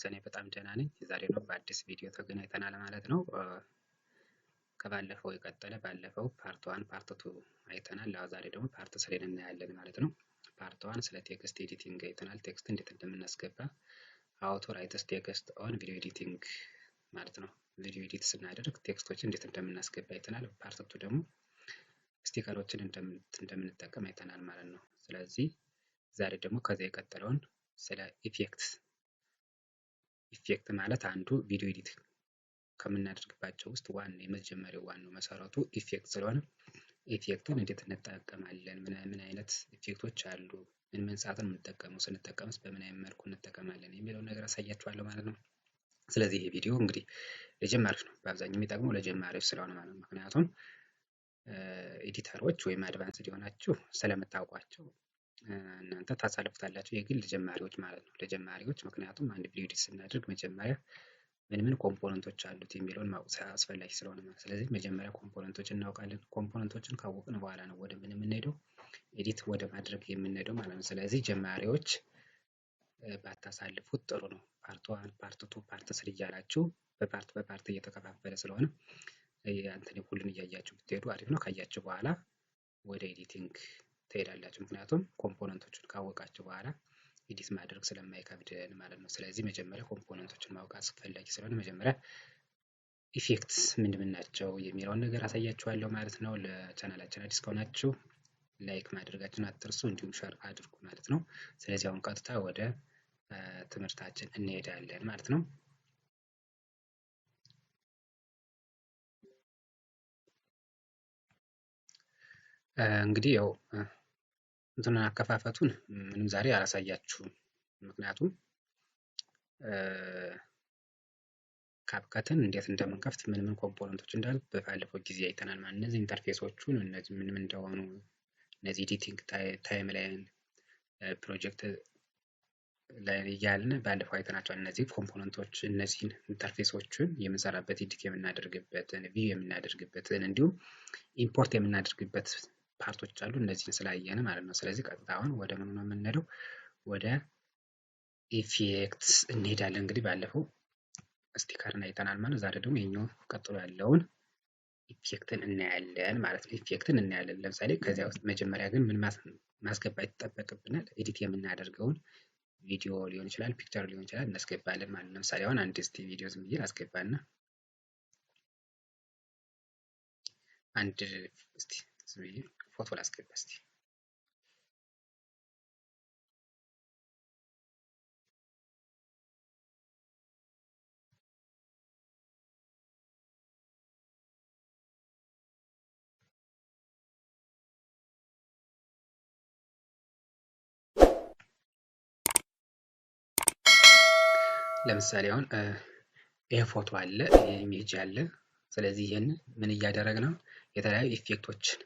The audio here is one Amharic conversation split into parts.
እኔ በጣም ደህና ነኝ። ዛሬ ነው በአዲስ ቪዲዮ ተገናኝተናል ማለት ነው። ከባለፈው የቀጠለ ባለፈው ፓርት 1 ፓርት 2 አይተናል። ዛሬ ደግሞ ፓርት 3 እናያለን ማለት ነው። ፓርት 1 ስለ ቴክስት ኤዲቲንግ አይተናል። ቴክስት እንዴት እንደምናስገባ ሃው ቱ ራይት ቴክስት ኦን ቪዲዮ ኤዲቲንግ ማለት ነው። ቪዲዮ ኤዲት ስናደርግ ቴክስቶችን እንዴት እንደምናስገባ አይተናል። ፓርት 2 ደግሞ ስቲከሮችን እንደምንጠቀም አይተናል ማለት ነው። ስለዚህ ዛሬ ደግሞ ከዛ የቀጠለውን ስለ ኢፌክት ማለት አንዱ ቪዲዮ ኤዲት ከምናደርግባቸው ውስጥ የመጀመሪያው ዋናው መሰረቱ ኢፌክት ስለሆነ ኢፌክትን እንዴት እንጠቀማለን፣ ምን አይነት ኢፌክቶች አሉ፣ ምን ሰዓት ነው የምንጠቀመው፣ ስንጠቀምስ በምን አይነት መልኩ እንጠቀማለን የሚለውን ነገር አሳያችኋለሁ ማለት ነው። ስለዚህ ይሄ ቪዲዮ እንግዲህ ለጀማሪዎች ነው፣ በአብዛኛው የሚጠቅመው ለጀማሪዎች ስለሆነ ማለት ነው። ምክንያቱም ኤዲተሮች ወይም አድቫንስድ የሆናችሁ ስለምታውቋቸው እናንተ ታሳልፉታላችሁ። የግል ለጀማሪዎች ማለት ነው፣ ለጀማሪዎች። ምክንያቱም አንድ ቪዲዮ ኤዲት ስናደርግ መጀመሪያ ምን ኮምፖነንቶች አሉት የሚለውን ማወቅ አስፈላጊ ስለሆነ ማለት። ስለዚህ መጀመሪያ ኮምፖነንቶችን እናውቃለን። ኮምፖነንቶችን ካወቅን በኋላ ነው ወደ ምን የምንሄደው፣ ኤዲት ወደ ማድረግ የምንሄደው ማለት ነው። ስለዚህ ጀማሪዎች ባታሳልፉት ጥሩ ነው። ፓርት 1 ፓርት 2 ፓርት 3 እያላችሁ በፓርት እየተከፋፈለ ስለሆነ አንተን ሁሉን እያያችሁ ብትሄዱ አሪፍ ነው። ካያችሁ በኋላ ወደ ኤዲቲንግ ትሄዳላችሁ። ምክንያቱም ኮምፖነንቶቹን ካወቃችሁ በኋላ ኤዲት ማድረግ ስለማይከብድን ማለት ነው። ስለዚህ መጀመሪያ ኮምፖነንቶችን ማወቅ አስፈላጊ ስለሆነ መጀመሪያ ኢፌክትስ ምንድን ናቸው የሚለውን ነገር አሳያችኋለሁ ማለት ነው። ለቻናላችን አዲስ ከሆናችሁ ላይክ ማድረጋችሁን አትርሱ፣ እንዲሁም ሼር አድርጉ ማለት ነው። ስለዚህ አሁን ቀጥታ ወደ ትምህርታችን እንሄዳለን ማለት ነው። እንግዲህ ያው እንትንን አከፋፈቱን ምንም ዛሬ አላሳያችሁም። ምክንያቱም ካፕከትን እንዴት እንደምንከፍት ምን ኮምፖነንቶች እንዳሉ በባለፈው ጊዜ አይተናል ማለት። እነዚህ ኢንተርፌሶቹን እነዚህ ምን እንደሆኑ እነዚህ ኤዲቲንግ ታይም ላይን ፕሮጀክት ላይ እያልን ባለፈው አይተናቸዋል። እነዚህ ኮምፖነንቶች እነዚህን ኢንተርፌሶችን የምንሰራበት ኤዲት የምናደርግበትን ቪው የምናደርግበትን እንዲሁም ኢምፖርት የምናደርግበት ፓርቶች አሉ። እነዚህን ስላየን ማለት ነው። ስለዚህ ቀጥታ አሁን ወደ ምን ነው የምንሄደው? ወደ ኢፌክትስ እንሄዳለን። እንግዲህ ባለፈው ስቲከርን አይተናል ማለት። ዛሬ ደግሞ የኛው ቀጥሎ ያለውን ኢፌክትን እናያለን ማለት ነው። ኢፌክትን እናያለን። ለምሳሌ ከዚያ ውስጥ መጀመሪያ ግን ምን ማስገባት ይጠበቅብናል? ኤዲት የምናደርገውን ቪዲዮ ሊሆን ይችላል፣ ፒክቸር ሊሆን ይችላል፣ እናስገባለን ማለት ነው። ለምሳሌ አሁን አንድ ቪዲዮ ዝም ብዬ አስገባና አንድ እስቲ ዝም ብዬ ፎቶ ላስገባ እስቲ። ለምሳሌ አሁን ይሄ ፎቶ አለ፣ ይሄ ኢሜጅ አለ። ስለዚህ ይሄን ምን እያደረግን ነው? የተለያዩ ኢፌክቶችን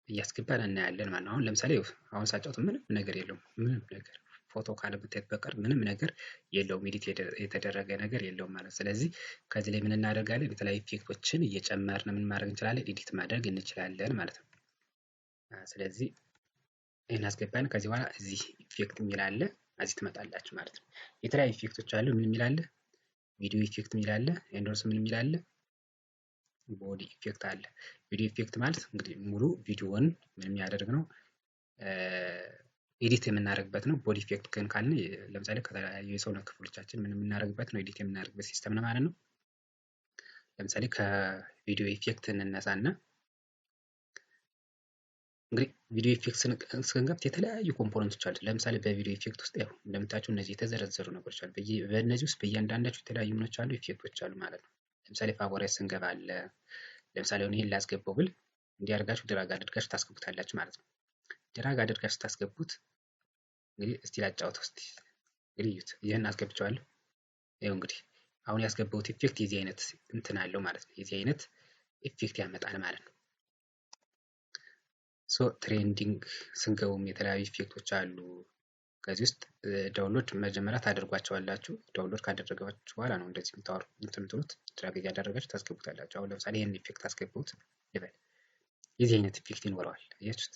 እያስገባን እናያለን ማለት ነው። አሁን ለምሳሌ አሁን ሳጫውት ምንም ነገር የለውም። ምንም ነገር ፎቶ ካለመታየት በቀር ምንም ነገር የለውም። ኤዲት የተደረገ ነገር የለውም ማለት። ስለዚህ ከዚህ ላይ ምን እናደርጋለን? የተለያዩ ኢፌክቶችን እየጨመርን ምን ማድረግ እንችላለን? ኤዲት ማድረግ እንችላለን ማለት ነው። ስለዚህ ይሄን አስገባን። ከዚህ በኋላ እዚህ ኢፌክት የሚል አለ፣ እዚህ ትመጣላችሁ ማለት ነው። የተለያዩ ኢፌክቶች አሉ። ምን የሚል አለ? ቪዲዮ ኢፌክት የሚል አለ፣ ኤንዶርስ ምን የሚል አለ፣ ቦዲ ኢፌክት አለ። ቪዲዮ ኢፌክት ማለት እንግዲህ ሙሉ ቪዲዮውን ምን የሚያደርግ ነው? ኤዲት የምናደርግበት ነው። ቦዲ ኢፌክት ግን ካልን ለምሳሌ ከተለያዩ የሰውነት ክፍሎቻችን ምን የምናደርግበት ነው? ኤዲት የምናደርግበት ሲስተም ነው ማለት ነው። ለምሳሌ ከቪዲዮ ኢፌክት እንነሳና እንግዲህ ቪዲዮ ኢፌክት ስንከፍት የተለያዩ ኮምፖነንቶች አሉ። ለምሳሌ በቪዲዮ ኢፌክት ውስጥ ያው እንደምታዩት እነዚህ የተዘረዘሩ ነገሮች አሉ። በእነዚህ ውስጥ በእያንዳንዳቸው የተለያዩ ምኖች አሉ፣ ኢፌክቶች አሉ ማለት ነው። ለምሳሌ ፋቮራይት ስንገባ አለ። ለምሳሌ አሁን ይሄን ላስገባው ብል እንዲያርጋችሁ ድራግ አድርጋችሁ ታስገቡታላችሁ ማለት ነው። ድራግ አድርጋችሁ ታስገቡት። እንግዲህ እስቲ ላጫውተው እስቲ። እንግዲህ እዩት፣ ይሄን አስገብቼዋለሁ። ይኸው እንግዲህ አሁን ያስገባሁት ኢፌክት የዚህ አይነት እንትን አለው ማለት ነው። የዚህ አይነት ኢፌክት ያመጣል ማለት ነው። ሶ ትሬንዲንግ ስንገቡም የተለያዩ ኢፌክቶች አሉ። ከዚህ ውስጥ ዳውንሎድ መጀመሪያ ታደርጓቸዋላችሁ። ዳውንሎድ ካደረጋችሁ በኋላ ነው እንደዚህ የምትሉት ድራግ እያደረጋችሁ ታስገቡታላችሁ። አሁን ለምሳሌ ይሄን ኢፌክት አስገቡት ይበል፣ የዚህ አይነት ኢፌክት ይኖረዋል። አያችሁት?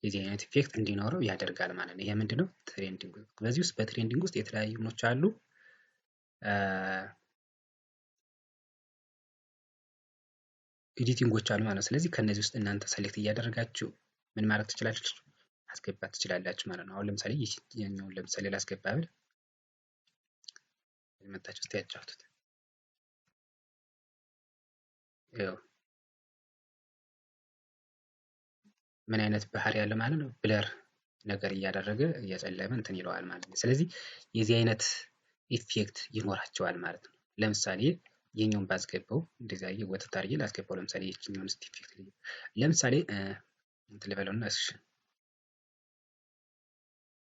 የዚህ አይነት ኢፌክት እንዲኖረው ያደርጋል ማለት ነው። ይሄ ምንድነው? ትሬንዲንግ። በዚህ ውስጥ በትሬንዲንግ ውስጥ የተለያዩ ምኖች አሉ ኤዲቲንጎች አሉ ማለት ነው። ስለዚህ ከነዚህ ውስጥ እናንተ ሰሌክት እያደረጋችሁ ምን ማድረግ ትችላላችሁ? ማስገባት ትችላላችሁ ማለት ነው። አሁን ለምሳሌ ይሄኛውን ለምሳሌ ላስገባ ብል መጣችሁ እስቲ ያጫውቱት። ያው ምን አይነት ባህሪ ያለ ማለት ነው? ብለር ነገር እያደረገ እያጨለመ እንትን ይለዋል ማለት ነው። ስለዚህ የዚህ አይነት ኢፌክት ይኖራቸዋል ማለት ነው። ለምሳሌ ይሄኛውን ባስገባው እንደዚህ አየ ወተት አድርጌ ላስገባው። ለምሳሌ ይሄኛውን ኢፌክት ለምሳሌ እንትን ልበለውና እሺ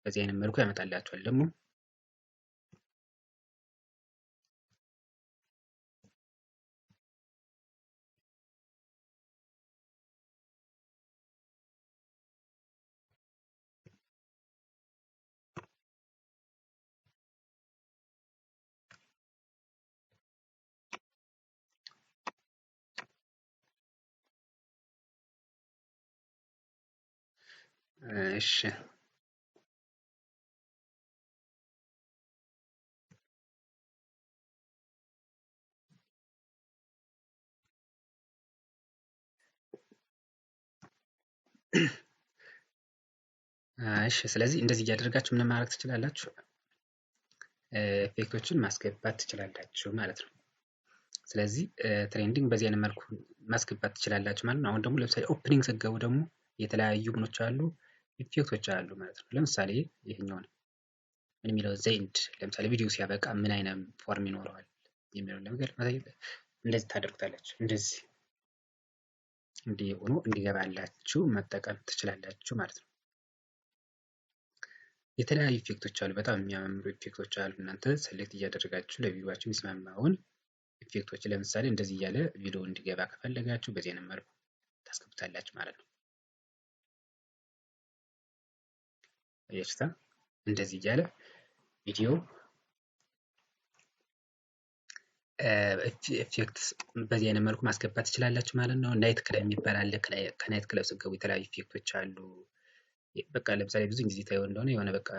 በዚህ አይነት መልኩ ያመጣላችኋል። ደግሞ እሺ እሺ ስለዚህ እንደዚህ እያደረጋችሁ ምን ማድረግ ትችላላችሁ? ኢፌክቶችን ማስገባት ትችላላችሁ ማለት ነው። ስለዚህ ትሬንዲንግ በዚህ አይነት መልኩ ማስገባት ትችላላችሁ ማለት ነው። አሁን ደግሞ ለምሳሌ ኦፕኒንግ ስትገቡ ደግሞ የተለያዩ ምኖች አሉ ኢፌክቶች አሉ ማለት ነው። ለምሳሌ ይሄኛው ነው ምን የሚለው ዘይንድ ለምሳሌ ቪዲዮ ሲያበቃ ምን አይነት ፎርም ይኖረዋል የሚለው ነገር እንደዚህ ታደርጉታላችሁ። እንደዚህ እንዲህ ሆኖ እንዲገባላችሁ መጠቀም ትችላላችሁ ማለት ነው። የተለያዩ ኢፌክቶች አሉ። በጣም የሚያማምሩ ኢፌክቶች አሉ። እናንተ ሰሌክት እያደረጋችሁ ለቪዲዮአችሁ የሚስማማውን ኢፌክቶች ለምሳሌ እንደዚህ እያለ ቪዲዮ እንዲገባ ከፈለጋችሁ በዚህ አይነት መልኩ ታስገቡታላችሁ ማለት ነው። አያችሁታ? እንደዚህ እያለ ቪዲዮ ኢፌክት በዚህ አይነት መልኩ ማስገባት ትችላላችሁ ማለት ነው። ናይት ክለብ የሚባል አለ። ከናይት ክለብ ስትገቡ የተለያዩ ኢፌክቶች አሉ። በቃ ለምሳሌ ብዙ ጊዜ ታየው እንደሆነ የሆነ በቃ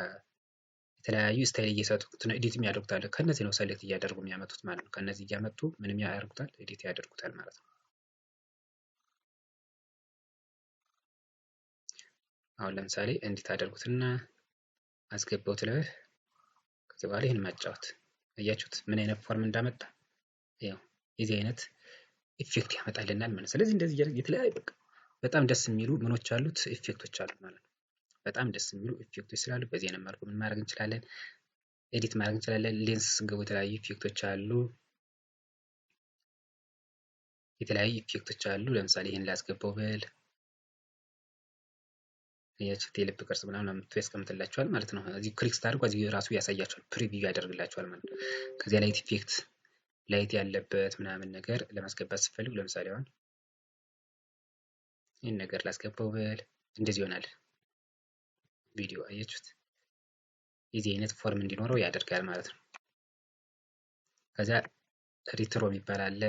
የተለያዩ ስታይል እየሰጡት ነው ኤዲት የሚያደርጉታል። ከነዚህ ነው ሰሌክት እያደረጉ የሚያመጡት ማለት ነው። ከነዚህ እያመጡ ምንም ያደርጉታል ኤዲት ያደርጉታል ማለት ነው። አሁን ለምሳሌ እንዲህ ታደርጉትና አስገባውት ልበል። ከዚህ በኋላ ይህን ማጫወት አያችሁት ምን አይነት ፎርም እንዳመጣ። ያው የዚህ አይነት ኢፌክት ያመጣልናል ማለት ነው። ስለዚህ እንደዚህ የተለያዩ በጣም ደስ የሚሉ ምኖች አሉት ኢፌክቶች አሉ ማለት ነው። በጣም ደስ የሚሉ ኢፌክቶች ስላሉ በዚህ አይነት መልኩ ምን ማድረግ እንችላለን? ኤዲት ማድረግ እንችላለን። ሌንስ ስንገቡ የተለያዩ ኢፌክቶች አሉ። የተለያዩ ኢፌክቶች አሉ። ለምሳሌ ይሄን ላስገባው ብል ያቺ የልብ ቅርጽ ምናምን አምጥቶ ያስቀምጥላችኋል ማለት ነው። እዚህ ክሊክ ስታደርጉ እዚህ ራሱ ያሳያችኋል፣ ፕሪቪው ያደርግላችኋል ማለት ነው። ከዚያ ላይት ኢፌክት ላይት ያለበት ምናምን ነገር ለማስገባት ስትፈልጉ ለምሳሌ አሁን ይህን ነገር ላስገባው ብል እንደዚህ ይሆናል። ቪዲዮ አያችሁት? የዚህ አይነት ፎርም እንዲኖረው ያደርጋል ማለት ነው። ከዛ ሪትሮ የሚባል አለ።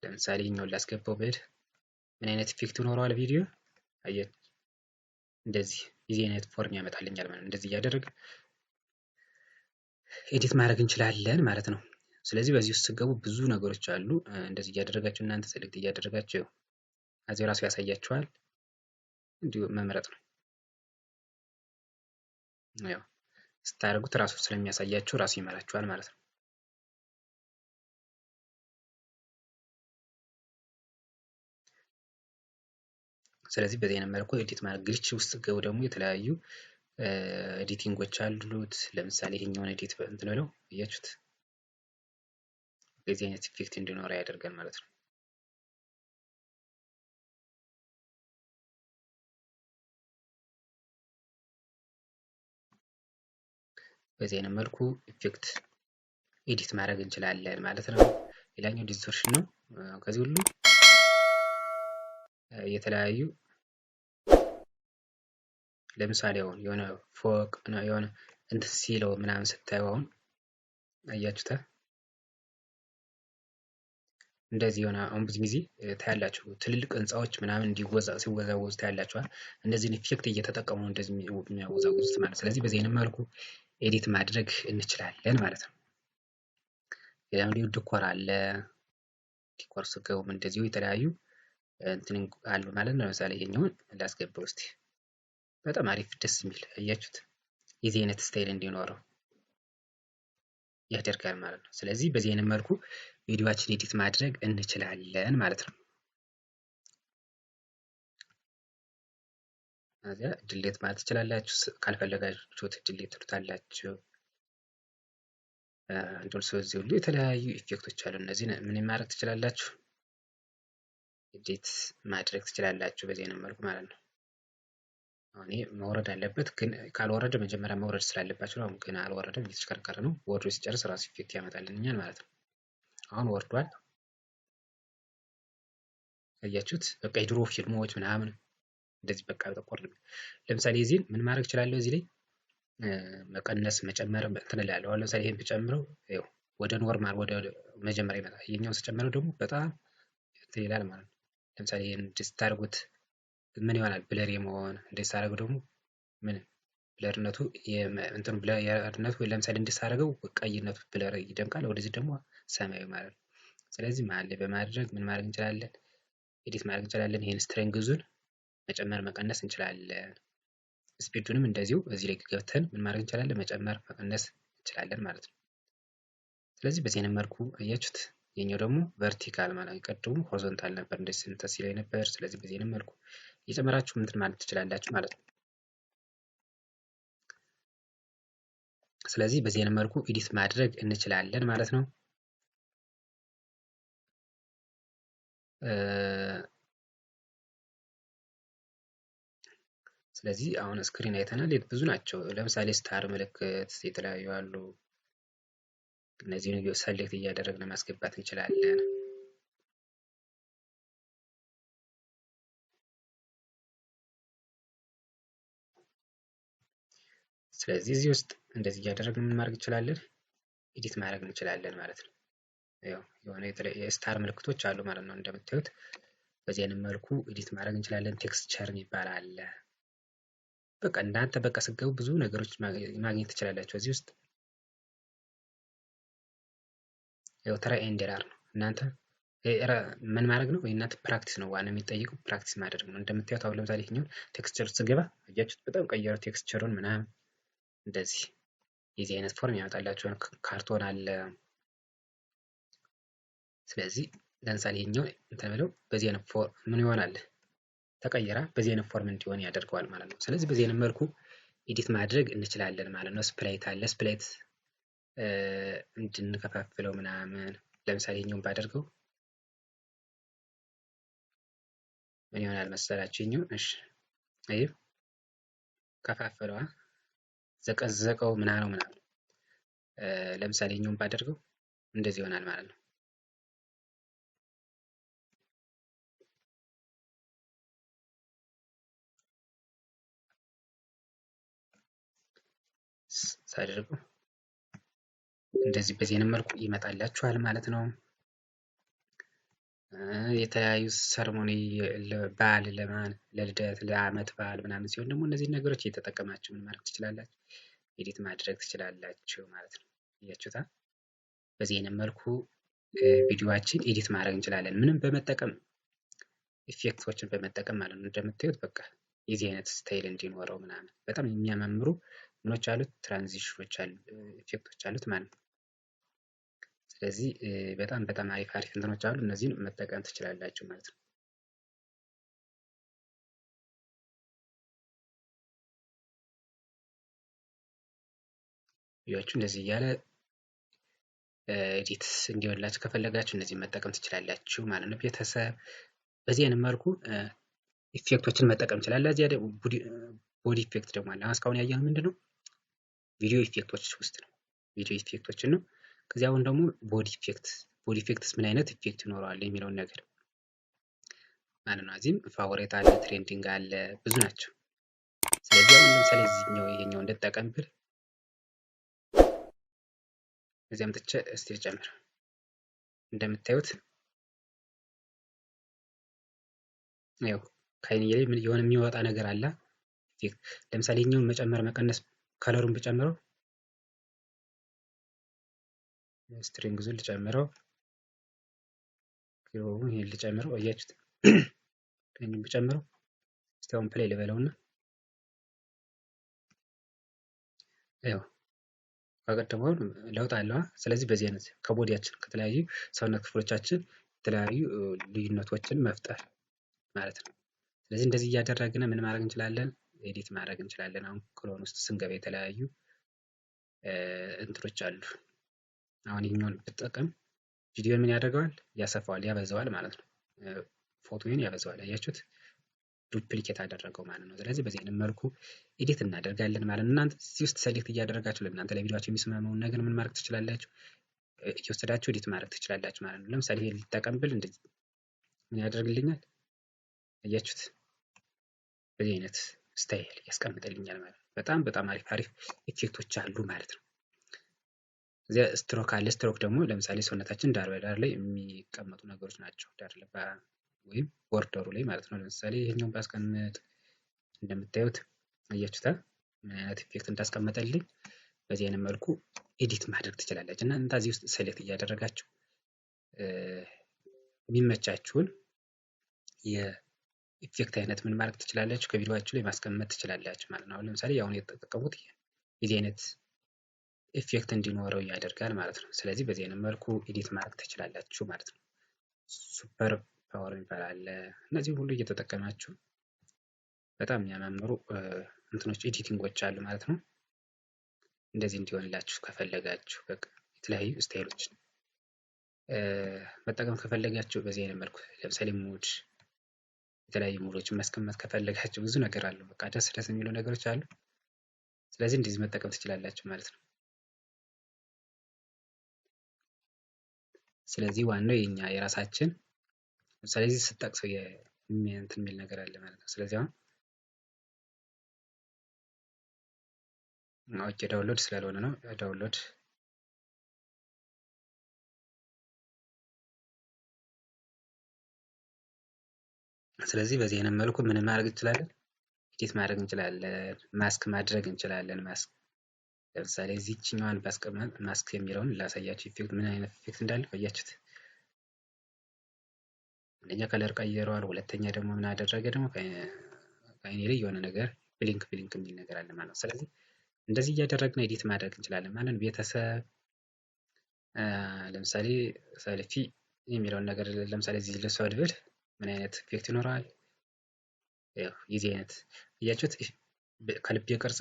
ለምሳሌ ይሄኛውን ላስገባው ብል ምን አይነት ኢፌክት ይኖረዋል ቪዲዮ አየት እንደዚህ የዚህ አይነት ፎርም ያመጣልኛል ማለት ነው። እንደዚህ እያደረገ ኤዲት ማድረግ እንችላለን ማለት ነው። ስለዚህ በዚህ ውስጥ ስትገቡ ብዙ ነገሮች አሉ። እንደዚህ እያደረጋችሁ እናንተ ሰሌክት እያደረጋችሁ እዚህ ራሱ ያሳያችኋል። እንዲሁ መምረጥ ነው። ያው ስታደርጉት ራሱ ስለሚያሳያችሁ ራሱ ይመራችኋል ማለት ነው። ስለዚህ በዚህ አይነት መልኩ ኤዲት ማድረግ ግሊች ውስጥ ገቡ ደግሞ የተለያዩ ኤዲቲንጎች አሉት። ለምሳሌ ይሄኛውን ኤዲት እንትን ብለው እያችሁት በዚህ አይነት ኢፌክት እንዲኖረው ያደርጋል ማለት ነው። በዚህ አይነት መልኩ ኢፌክት ኤዲት ማድረግ እንችላለን ማለት ነው። ሌላኛው ዲስቶርሽን ነው። ከዚህ ሁሉ የተለያዩ ለምሳሌ አሁን የሆነ ፎቅ የሆነ እንትን ሲለው ምናምን ስታዩ አሁን አያችሁታ እንደዚህ የሆነ አሁን ብዙ ጊዜ ታያላችሁ ትልልቅ ህንፃዎች ምናምን ሲወዛወዙ ታያላችኋል። እነዚህን ኢፌክት እየተጠቀሙ ነው እንደዚህ የሚያወዛውዙት ማለት። ስለዚህ በዚህ አይነት መልኩ ኤዲት ማድረግ እንችላለን ማለት ነው። ሌላም ዲኮር አለ። ዲኮር ስገቡም እንደዚሁ የተለያዩ እንትን አሉ ማለት ነው። ለምሳሌ ይሄኛውን ላስገባው እስቲ። በጣም አሪፍ ደስ የሚል አያችሁት፣ የዚህ አይነት ስታይል እንዲኖረው ያደርጋል ማለት ነው። ስለዚህ በዚህ አይነት መልኩ ቪዲዮአችን ኤዲት ማድረግ እንችላለን ማለት ነው። እዚያ ድሌት ማለት ትችላላችሁ። ካልፈለጋችሁት ድሌት ትሉታላችሁ። እንዶልሶ እዚህ ሁሉ የተለያዩ ኢፌክቶች አሉ። እነዚህ ምን ማድረግ ትችላላችሁ? ኤዲት ማድረግ ትችላላችሁ በዚህ አይነት መልኩ ማለት ነው። አሁን ይሄ መውረድ አለበት፣ ግን ካልወረደ መጀመሪያ መውረድ ስላለባችሁ ነው። አሁን ግን አልወረደም፣ እየተሽከረከረ ነው። ወርዶ ሲጨርስ ራሱ ኢፌክት ያመጣልኛል ማለት ነው። አሁን ወርዷል። አያችሁት? በቃ የድሮ ፊልሞች ምናምን እንደዚህ በቃ ተቆር። ለምሳሌ እዚህን ምን ማድረግ እችላለሁ? እዚህ ላይ መቀነስ መጨመር እንትን እላለሁ። አሁን ለምሳሌ ይሄን ብጨምረው ይኸው ወደ ኖርማል ወደ መጀመሪያ ይመጣል። ይሄኛውን ስጨምረው ደግሞ በጣም እንትን ይላል ማለት ነው። ለምሳሌ ይሄን ስታደርጉት ምን ይሆናል? ብለር የመሆን እንደዚህ ሳደርገው ደግሞ ምን ብለርነቱ እንትኑ ብለርነቱ ለምሳሌ እንድሳደርገው ቀይነቱ ብለር ይደምቃል፣ ወደዚህ ደግሞ ሰማያዊ ማለት ነው። ስለዚህ መሀል ላይ በማድረግ ምን ማድረግ እንችላለን? ኤዲት ማድረግ እንችላለን። ይሄን ስትሬንግዙን መጨመር መቀነስ እንችላለን። ስፒዱንም እንደዚሁ እዚህ ላይ ገብተን ምን ማድረግ እንችላለን? መጨመር መቀነስ እንችላለን ማለት ነው። ስለዚህ በዚህ አይነት መልኩ አያችሁት። የኛው ደግሞ ቨርቲካል ማለት ቀድሞ ሆሪዞንታል ነበር፣ እንደዚህ ስንተስ ላይ ነበር። ስለዚህ በዚህ አይነት መልኩ እየጨመራችሁ እንትን ማለት ትችላላችሁ ማለት ነው። ስለዚህ በዚህ አይነት መልኩ ኤዲት ማድረግ እንችላለን ማለት ነው። ስለዚህ አሁን ስክሪን አይተናል። ብዙ ናቸው። ለምሳሌ ስታር ምልክት የተለያዩ አሉ። እነዚህን ሰሌክት እያደረግን ማስገባት እንችላለን። ስለዚህ እዚህ ውስጥ እንደዚህ እያደረግን ምን ማድረግ እንችላለን? ኤዲት ማድረግ እንችላለን ማለት ነው። ያው የሆነ የስታር ምልክቶች አሉ ማለት ነው እንደምታዩት። በዚህ አይነት መልኩ ኤዲት ማድረግ እንችላለን። ቴክስቸር የሚባል አለ። በቃ እናንተ በቃ ስገቡ ብዙ ነገሮች ማግኘት ትችላላችሁ እዚህ ውስጥ። ያው ተራ ኤንድ ኤረር ነው። እናንተ ምን ማድረግ ነው? የእናንተ ፕራክቲስ ነው። ዋና የሚጠይቀው ፕራክቲስ ማድረግ ነው። እንደምታዩት አሁን ለምሳሌ ይሄኛውን ቴክስቸር ስገባ አያችሁት፣ በጣም ቀየረው ቴክስቸሩን ምናምን። እንደዚህ የዚህ አይነት ፎርም ያመጣላችኋል። ካርቶን አለ። ስለዚህ ለምሳሌ ይሄኛው እንትን ብለው በዚህ አይነት ፎርም ምን ይሆናል? ተቀየራ በዚህ አይነት ፎርም እንዲሆን ያደርገዋል ማለት ነው። ስለዚህ በዚህ አይነት መልኩ ኤዲት ማድረግ እንችላለን ማለት ነው። ስፕላይት አለ። ስፕላይት እንድንከፋፍለው ምናምን። ለምሳሌ ይሄኛውን ባደርገው ምን ይሆናል መሰላችሁ? ይሄኛው እሺ፣ አይ ከፋፈለዋ ዘቀዘቀው ምናምን። ለምሳሌ ይሄኛውን ባደርገው እንደዚህ ይሆናል ማለት ነው። ሳደርገው እንደዚህ በዚህ አይነት መልኩ ይመጣላችኋል ማለት ነው። የተለያዩ ሰርሞኒ በዓል ለልደት ለዓመት በዓል ምናምን ሲሆን ደግሞ እነዚህን ነገሮች እየተጠቀማችሁ ምን ማድረግ ትችላላችሁ? ኤዲት ማድረግ ትችላላችሁ ማለት ነው። እያችሁታ በዚህ አይነት መልኩ ቪዲዮአችን ኤዲት ማድረግ እንችላለን። ምንም በመጠቀም ኢፌክቶችን በመጠቀም ማለት ነው። እንደምታዩት በቃ የዚህ አይነት ስታይል እንዲኖረው ምናምን በጣም የሚያማምሩ ምኖች አሉት፣ ትራንዚሽኖች አሉ፣ ኢፌክቶች አሉት ማለት ነው። ስለዚህ በጣም አሪፍ እንትኖች አሉ። እነዚህን መጠቀም ትችላላችሁ ማለት ነው። ቪዲዮአችሁ እንደዚህ እያለ ኤዲት እንዲሆንላችሁ ከፈለጋችሁ እነዚህ መጠቀም ትችላላችሁ ማለት ነው። ቤተሰብ በዚህ አይነት መልኩ ኢፌክቶችን መጠቀም ትችላላችሁ። እዚያ ደግሞ ቦዲ ኢፌክት ደግሞ አለ። እስካሁን ያየነው ምንድነው? ቪዲዮ ኢፌክቶች ውስጥ ነው። ቪዲዮ ኢፌክቶችን ነው። ከዚያ አሁን ደግሞ ቦዲ ኢፌክትስ ምን አይነት ኢፌክት ይኖረዋል የሚለውን ነገር ማለት ነው። እዚህም ፋቮሬት አለ፣ ትሬንዲንግ አለ፣ ብዙ ናቸው። ስለዚህ አሁን ለምሳሌ ይሄኛው እንድጠቀም ብል እዚያም ጥቼ እስቲ ልጨምር። እንደምታዩት ያው ከአይኔ ላይ የሆነ የሚወጣ ነገር አለ። ለምሳሌ ይሄኛውን መጨመር መቀነስ ከለሩን ብጨምረው ስትሪንግዙን ልጨምረው ይሄን ልጨምረው አያችሁት? ይሄን ብጨምረው እስቲ አሁን ፕሌይ ልበለውና ያው ከቀደመው ለውጥ አለው። ስለዚህ በዚህ አይነት ከቦዲያችን ከተለያዩ ሰውነት ክፍሎቻችን የተለያዩ ልዩነቶችን መፍጠር ማለት ነው። ስለዚህ እንደዚህ እያደረግን ምን ማድረግ እንችላለን? ኤዲት ማድረግ እንችላለን። አሁን ክሎን ውስጥ ስንገባ የተለያዩ እንትኖች አሉ። አሁን ይሄኛውን ብጠቀም ቪዲዮን ምን ያደርገዋል? ያሰፋዋል፣ ያበዛዋል ማለት ነው። ፎቶውን ያበዛዋል። አያችሁት? ዱፕሊኬት አደረገው ማለት ነው። ስለዚህ በዚህ አይነት መልኩ ኤዲት እናደርጋለን ማለት ነው። እናንተ እዚህ ውስጥ ሰሌክት እያደረጋችሁ ለእናንተ ለቪዲዮአችሁ የሚስማማውን ነገር ምን ማድረግ ትችላላችሁ? እየወሰዳችሁ ኤዲት ማድረግ ትችላላችሁ ማለት ነው። ለምሳሌ ይሄ ልጠቀም እንደዚህ ምን ያደርግልኛል? አያችሁት? በዚህ አይነት ስታይል ያስቀምጥልኛል ማለት ነው። በጣም አሪፍ ኢፌክቶች አሉ ማለት ነው። እዚያ ስትሮክ አለ። ስትሮክ ደግሞ ለምሳሌ ሰውነታችን ዳር በዳር ላይ የሚቀመጡ ነገሮች ናቸው። ዳር ወይም ቦርደሩ ላይ ማለት ነው። ለምሳሌ ይሄኛውን ባስቀምጥ እንደምታዩት አያችሁታ ምን አይነት ኢፌክት እንዳስቀመጠልኝ። በዚህ አይነት መልኩ ኤዲት ማድረግ ትችላላችሁ እና እናንተ እዚህ ውስጥ ሴሌክት እያደረጋችሁ የሚመቻችሁን የኢፌክት አይነት ምን ማድረግ ትችላላችሁ? ከቪዲዮአችሁ ላይ ማስቀመጥ ትችላላችሁ ማለት ነው። አሁን ለምሳሌ አሁን የተጠቀሙት የዚህ አይነት ኢፌክት እንዲኖረው ያደርጋል ማለት ነው። ስለዚህ በዚህ አይነት መልኩ ኤዲት ማድረግ ትችላላችሁ ማለት ነው። ሱፐር ፓወር የሚባል አለ። እነዚህ ሁሉ እየተጠቀማችሁ በጣም የሚያማምሩ እንትኖች ኤዲቲንጎች አሉ ማለት ነው። እንደዚህ እንዲሆንላችሁ ከፈለጋችሁ በቃ የተለያዩ ስታይሎችን መጠቀም ከፈለጋችሁ በዚህ አይነት መልኩ ለምሳሌ ሙድ የተለያዩ ሙዶችን ማስቀመጥ ከፈለጋችሁ ብዙ ነገር አለው። በቃ ደስ የሚሉ ነገሮች አሉ። ስለዚህ እንደዚህ መጠቀም ትችላላችሁ ማለት ነው። ስለዚህ ዋናው የኛ የራሳችን ለምሳሌ እዚህ ስትጠቅሰው እንትን የሚል ነገር አለ ማለት ነው። ስለዚህ አሁን ኦኬ ዳውንሎድ ስላልሆነ ነው ዳውንሎድ ስለዚህ በዚህ አይነት መልኩ ምን ማድረግ እንችላለን? ኤዲት ማድረግ እንችላለን። ማስክ ማድረግ እንችላለን። ማስክ ለምሳሌ እዚህኛዋን ባስቀመጥ ማስክ የሚለውን ላሳያችሁ ኢፌክት ምን አይነት ኢፌክት እንዳለ አያችሁት? አንደኛ ከለር ቀይረዋል። ሁለተኛ ደግሞ ምን አደረገ ደግሞ ከአይኔ ላይ የሆነ ነገር ብሊንክ የሚል ነገር አለ ማለት ነው። ስለዚህ እንደዚህ እያደረግን ኤዲት ማድረግ እንችላለን ማለት ነው። ቤተሰብ ለምሳሌ ሰልፊ የሚለውን ነገር ለምሳሌ እዚህ ልስወድ ብል ምን አይነት ኢፌክት ይኖረዋል? ያው የዚህ አይነት እያችሁት ከልብ ቅርጽ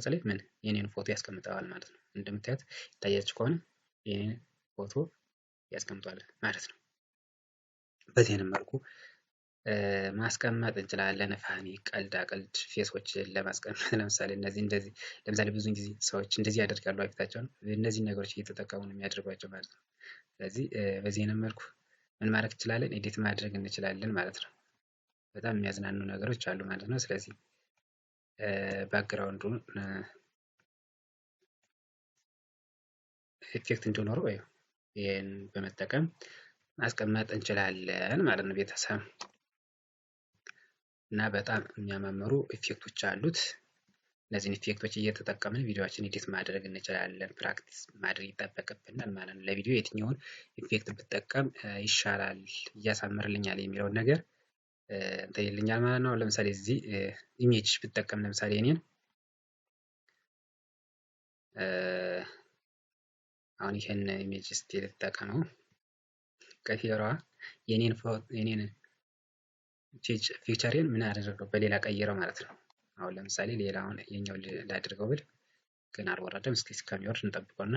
ላይ ምን የኔን ፎቶ ያስቀምጠዋል ማለት ነው። እንደምታዩት ይታያችሁ ከሆነ የኔን ፎቶ ያስቀምጠዋል ማለት ነው። በዚህ አይነት መልኩ ማስቀመጥ እንችላለን። ፋኒ ቀልድ ፌሶችን ለማስቀመጥ ለምሳሌ እንደዚህ ለምሳሌ ብዙ ጊዜ ሰዎች እንደዚህ ያደርጋሉ ፊታቸውን እነዚህን ነገሮች እየተጠቀሙ ነው የሚያደርጓቸው ማለት ነው። ስለዚህ በዚህ አይነት መልኩ ምን ማድረግ እንችላለን? ኤዲት ማድረግ እንችላለን ማለት ነው። በጣም የሚያዝናኑ ነገሮች አሉ ማለት ነው። ስለዚህ ባክግራውንዱን ኢፌክት እንዲኖረው ይሄን በመጠቀም ማስቀመጥ እንችላለን ማለት ነው ቤተሰብ እና በጣም የሚያማምሩ ኢፌክቶች አሉት። እነዚህን ኢፌክቶች እየተጠቀምን ቪዲዮአችን ኤዲት ማድረግ እንችላለን። ፕራክቲስ ማድረግ ይጠበቅብናል ማለት ነው። ለቪዲዮ የትኛውን ኢፌክት ብጠቀም ይሻላል እያሳምርልኛል የሚለውን ነገር እንትን ይልኛል ማለት ነው። ለምሳሌ እዚህ ኢሜጅ ብጠቀም ለምሳሌ እኔን አሁን ይሄን ኢሜጅ እስቲ ልጠቀመው ከፊራዋ የኔን ፊቸሬን ምን አደረገው በሌላ ቀይረው ማለት ነው። አሁን ለምሳሌ ሌላውን የኛው ላድርገው ብል ግን አልወረደም። እስኪ እስከሚወርድ እንጠብቀውና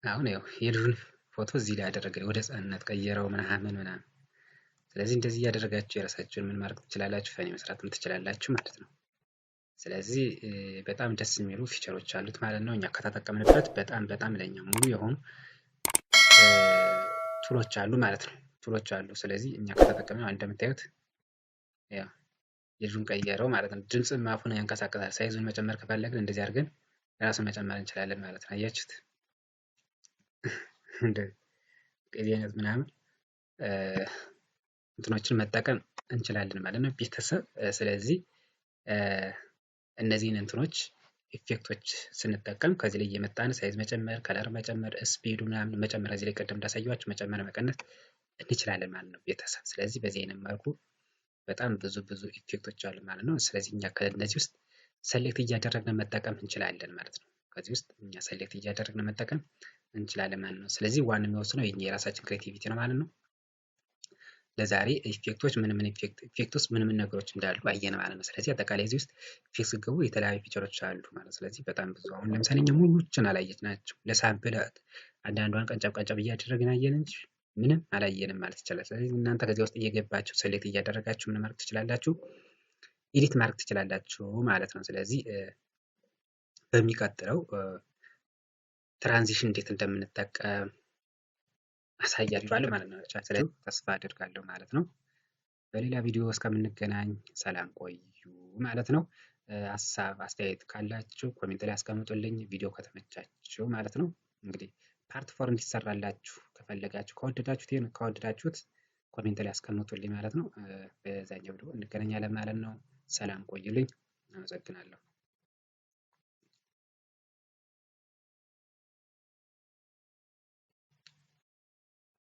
አሁን ያው የልጁን ፎቶ እዚህ ላይ ያደረገ ወደ ህጻንነት ቀየረው ምናምን። ስለዚህ እንደዚህ እያደረጋችሁ የራሳችሁን ምን ማድረግ ትችላላችሁ? ፈኒ መስራትም ትችላላችሁ ማለት ነው። ስለዚህ በጣም ደስ የሚሉ ፊቸሮች አሉት ማለት ነው። እኛ ከተጠቀምንበት በጣም ለኛ ሙሉ የሆኑ ቱሎች አሉ ማለት ነው። ቱሎች አሉ። ስለዚህ እኛ ከተጠቀምነው እንደምታዩት ያው የልጁን ቀየረው ማለት ነው። ድምጽ አፉን ያንቀሳቅሳል። ሳይዙን መጨመር ከፈለግን እንደዚህ አድርገን ራሱን መጨመር እንችላለን ማለት ነው። አያችሁት? እንደዚህ አይነት ምናምን እንትኖችን መጠቀም እንችላለን ማለት ነው ቤተሰብ። ስለዚህ እነዚህን እንትኖች ኢፌክቶች ስንጠቀም ከዚህ ላይ እየመጣን ሳይዝ መጨመር፣ ከለር መጨመር፣ ስፒዱ ምናምን መጨመር እዚህ ላይ ቅድም እንዳሳየኋችሁ መጨመር መቀነስ እንችላለን ማለት ነው ቤተሰብ። ስለዚህ በዚህ አይነት መልኩ በጣም ብዙ ኢፌክቶች አሉ ማለት ነው። ስለዚህ እኛ ከእነዚህ ውስጥ ሰሌክት እያደረግን መጠቀም እንችላለን ማለት ነው። ከዚህ ውስጥ እኛ ሰሌክት እያደረግን መጠቀም እንችላለን ማለት ነው። ስለዚህ ዋናው የሚወስነው የራሳችን ክሬቲቪቲ ነው ማለት ነው። ለዛሬ ኢፌክቶች ምን ኢፌክት ምን ነገሮች እንዳሉ አየን ማለት ነው። ስለዚህ አጠቃላይ እዚህ ውስጥ ኢፌክት ሲገቡ የተለያዩ ፊቸሮች አሉ ማለት ስለዚህ በጣም ብዙ አሁን ለምሳሌ እኛ ሙሉዎችን አላየናቸውም። ለሳምፕል አንዳንዷን ቀንጨብ እያደረግን አየን እንጂ ምንም አላየንም ማለት ይቻላል። ስለዚህ እናንተ ከዚህ ውስጥ እየገባችሁ ሰሌክት እያደረጋችሁ ምን ማድረግ ትችላላችሁ? ኤዲት ማድረግ ትችላላችሁ ማለት ነው። ስለዚህ በሚቀጥለው ትራንዚሽን እንዴት እንደምንጠቀም አሳያችኋለሁ ማለት ነው። ስለዚህ ተስፋ አድርጋለሁ ማለት ነው። በሌላ ቪዲዮ እስከምንገናኝ ሰላም ቆዩ ማለት ነው። ሀሳብ አስተያየት ካላችሁ ኮሜንት ላይ አስቀምጡልኝ። ቪዲዮ ከተመቻችሁ ማለት ነው። እንግዲህ ፓርት 4 እንዲሰራላችሁ ከፈለጋችሁ ከወደዳችሁት ኮሜንት ላይ አስቀምጡልኝ ማለት ነው። በዛኛው ቪዲዮ እንገናኛለን ማለት ነው። ሰላም ቆዩልኝ። አመሰግናለሁ።